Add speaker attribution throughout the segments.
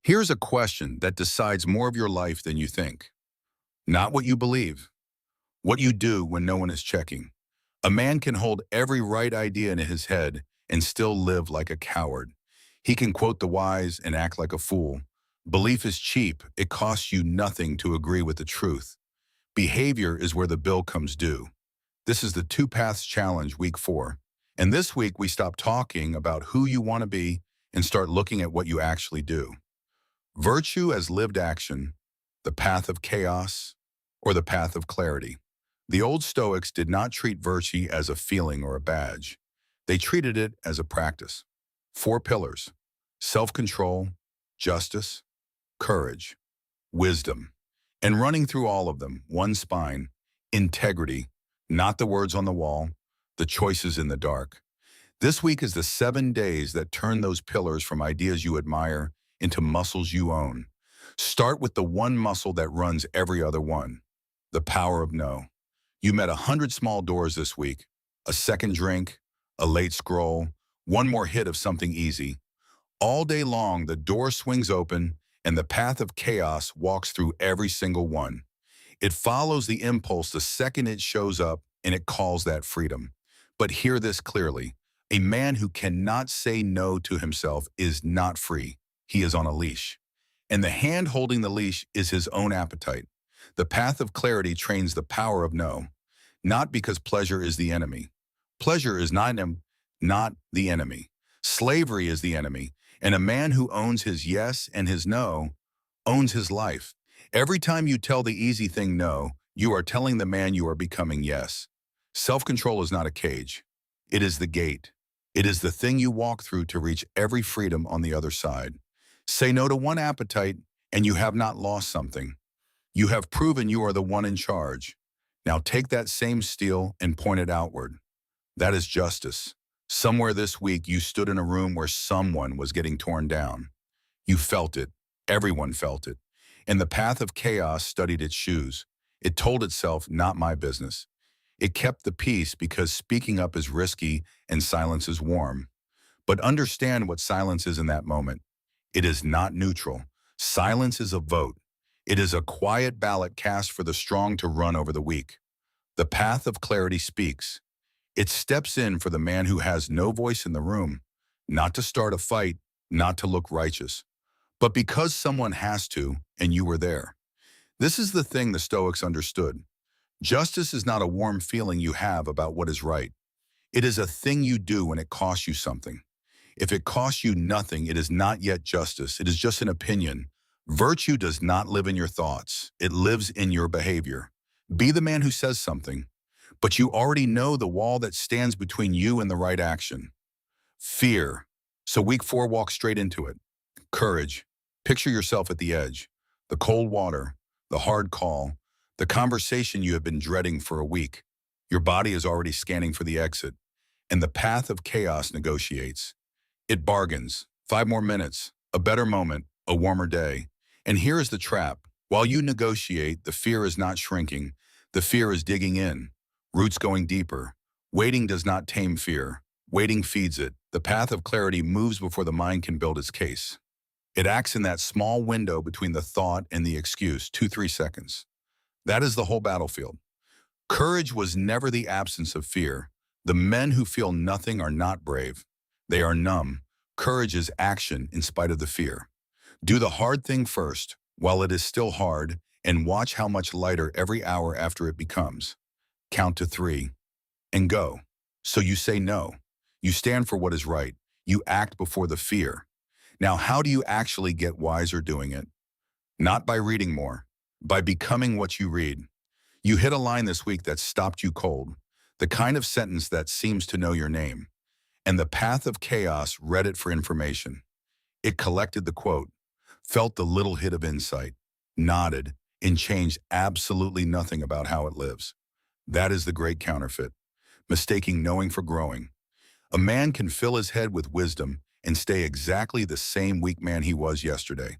Speaker 1: Here's a question that decides more of your life than you think. Not what you believe, what you do when no one is checking. A man can hold every right idea in his head and still live like a coward. He can quote the wise and act like a fool. Belief is cheap. It costs you nothing to agree with the truth. Behavior is where the bill comes due. This is the Two Paths Challenge, week 4. And this week, we stop talking about who you want to be and start looking at what you actually do. Virtue as lived action, the path of chaos, or the path of clarity. The old Stoics did not treat virtue as a feeling or a badge. They treated it as a practice. 4 pillars: self-control, justice, courage, wisdom. And running through all of them, one spine: integrity, not the words on the wall, the choices in the dark. This week is the 7 days that turn those pillars from ideas you admire into muscles you own. Start with the one muscle that runs every other one: the power of no. You met 100 small doors this week: a second drink, a late scroll, one more hit of something easy. All day long, the door swings open and the path of chaos walks through every single one. It follows the impulse the second it shows up, and it calls that freedom. But hear this clearly: a man who cannot say no to himself is not free. He is on a leash. And the hand holding the leash is his own appetite. The path of clarity trains the power of no, not because pleasure is the enemy. Pleasure is not the enemy. Slavery is the enemy. And a man who owns his yes and his no owns his life. Every time you tell the easy thing no, you are telling the man you are becoming yes. Self-control is not a cage. It is the gate. It is the thing you walk through to reach every freedom on the other side. Say no to one appetite, and you have not lost something. You have proven you are the one in charge. Now take that same steel and point it outward. That is justice. Somewhere this week, you stood in a room where someone was getting torn down. You felt it. Everyone felt it. And the path of chaos studied its shoes. It told itself, not my business. It kept the peace because speaking up is risky and silence is warm. But understand what silence is in that moment. It is not neutral. Silence is a vote. It is a quiet ballot cast for the strong to run over the weak. The path of clarity speaks. It steps in for the man who has no voice in the room, not to start a fight, not to look righteous, but because someone has to, and you were there. This is the thing the Stoics understood. Justice is not a warm feeling you have about what is right. It is a thing you do when it costs you something. If it costs you nothing, it is not yet justice. It is just an opinion. Virtue does not live in your thoughts. It lives in your behavior. Be the man who says something, but you already know the wall that stands between you and the right action. Fear. So week 4, walk straight into it. Courage. Picture yourself at the edge. The cold water, the hard call, the conversation you have been dreading for a week. Your body is already scanning for the exit, and the path of chaos negotiates. It bargains. 5 more minutes, a better moment, a warmer day. And here is the trap. While you negotiate, the fear is not shrinking. The fear is digging in. Roots going deeper. Waiting does not tame fear. Waiting feeds it. The path of clarity moves before the mind can build its case. It acts in that small window between the thought and the excuse, 2-3 seconds. That is the whole battlefield. Courage was never the absence of fear. The men who feel nothing are not brave. They are numb. Courage is action in spite of the fear. Do the hard thing first, while it is still hard, and watch how much lighter every hour after it becomes. Count to 3, and go. So you say no. You stand for what is right. You act before the fear. Now, how do you actually get wiser doing it? Not by reading more, by becoming what you read. You hit a line this week that stopped you cold, the kind of sentence that seems to know your name. And the path of chaos read it for information. It collected the quote, felt the little hit of insight, nodded, and changed absolutely nothing about how it lives. That is the great counterfeit, mistaking knowing for growing. A man can fill his head with wisdom and stay exactly the same weak man he was yesterday.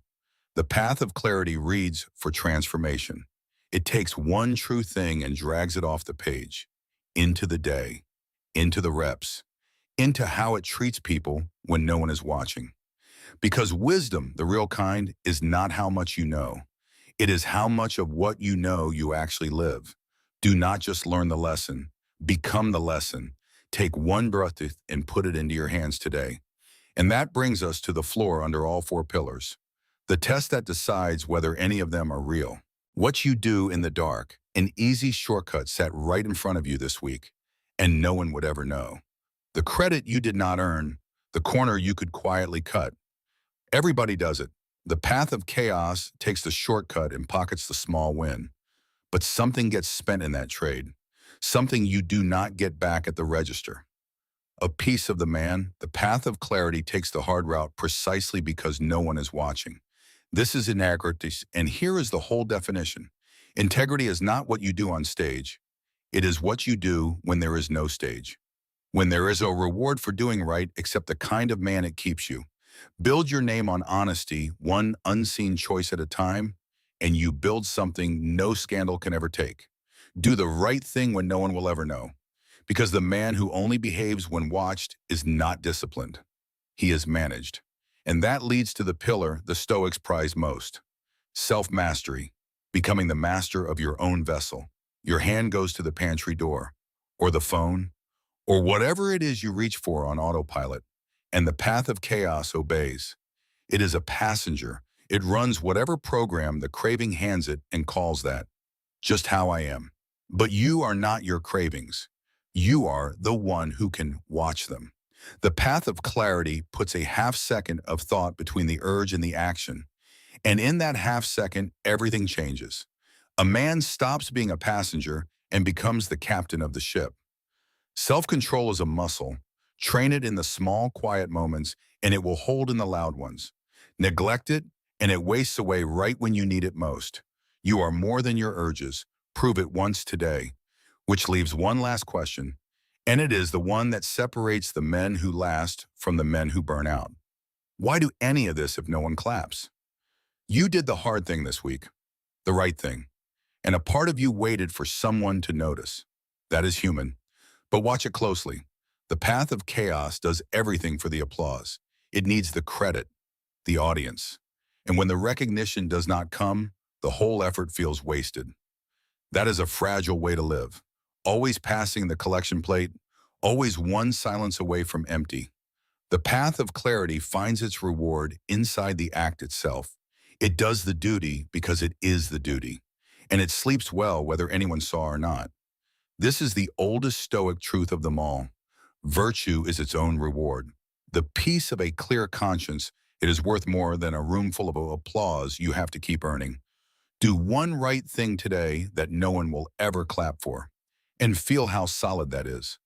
Speaker 1: The path of clarity reads for transformation. It takes one true thing and drags it off the page, into the day, into the reps, into how it treats people when no one is watching. Because wisdom, the real kind, is not how much you know. It is how much of what you know you actually live. Do not just learn the lesson, become the lesson. Take one breath and put it into your hands today. And that brings us to the floor under all four pillars. The test that decides whether any of them are real. What you do in the dark, an easy shortcut sat right in front of you this week, and no one would ever know. The credit you did not earn, the corner you could quietly cut. Everybody does it. The path of chaos takes the shortcut and pockets the small win. But something gets spent in that trade. Something you do not get back at the register. A piece of the man, the path of clarity takes the hard route precisely because no one is watching. This is integrity, and here is the whole definition. Integrity is not what you do on stage. It is what you do when there is no stage. When there is a reward for doing right except the kind of man it keeps you. Build your name on honesty, one unseen choice at a time, and you build something no scandal can ever take. Do the right thing when no one will ever know. Because the man who only behaves when watched is not disciplined. He is managed. And that leads to the pillar the Stoics prize most. Self-mastery, becoming the master of your own vessel. Your hand goes to the pantry door, or the phone, or whatever it is you reach for on autopilot, and the path of chaos obeys. It is a passenger. It runs whatever program the craving hands it and calls that. Just how I am. But you are not your cravings. You are the one who can watch them. The path of clarity puts a half second of thought between the urge and the action. And in that half second, everything changes. A man stops being a passenger and becomes the captain of the ship. Self-control is a muscle. Train it in the small, quiet moments, and it will hold in the loud ones. Neglect it, and it wastes away right when you need it most. You are more than your urges. Prove it once today. Which leaves one last question, and it is the one that separates the men who last from the men who burn out. Why do any of this if no one claps? You did the hard thing this week, the right thing, and a part of you waited for someone to notice. That is human. But watch it closely. The path of chaos does everything for the applause. It needs the credit, the audience. And when the recognition does not come, the whole effort feels wasted. That is a fragile way to live. Always passing the collection plate, always one silence away from empty. The path of clarity finds its reward inside the act itself. It does the duty because it is the duty, and it sleeps well whether anyone saw or not. This is the oldest Stoic truth of them all. Virtue is its own reward. The peace of a clear conscience, it is worth more than a room full of applause you have to keep earning. Do one right thing today that no one will ever clap for, and feel how solid that is.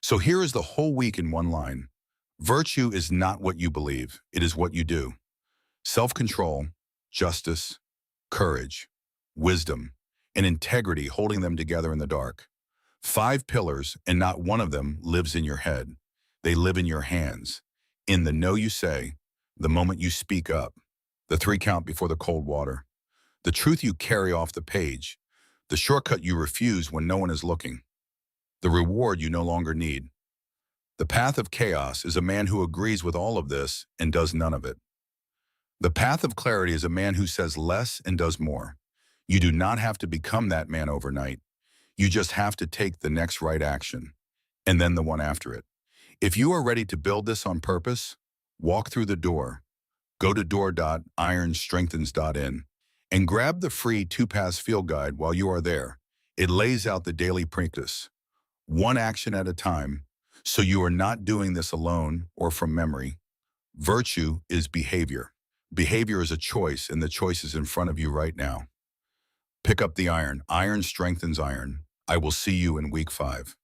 Speaker 1: So here is the whole week in one line. Virtue is not what you believe, it is what you do. Self-control, justice, courage, wisdom, and integrity holding them together in the dark. 5 pillars, and not one of them lives in your head. They live in your hands, in the no you say, the moment you speak up, the 3 count before the cold water, the truth you carry off the page, the shortcut you refuse when no one is looking, the reward you no longer need. The path of chaos is a man who agrees with all of this and does none of it. The path of clarity is a man who says less and does more. You do not have to become that man overnight. You just have to take the next right action, and then the one after it. If you are ready to build this on purpose, walk through the door. Go to door.ironstrengthens.in and grab the free 2-pass field guide while you are there. It lays out the daily practice, one action at a time, so you are not doing this alone or from memory. Virtue is behavior. Behavior is a choice, and the choice is in front of you right now. Pick up the iron. Iron strengthens iron. I will see you in week 5.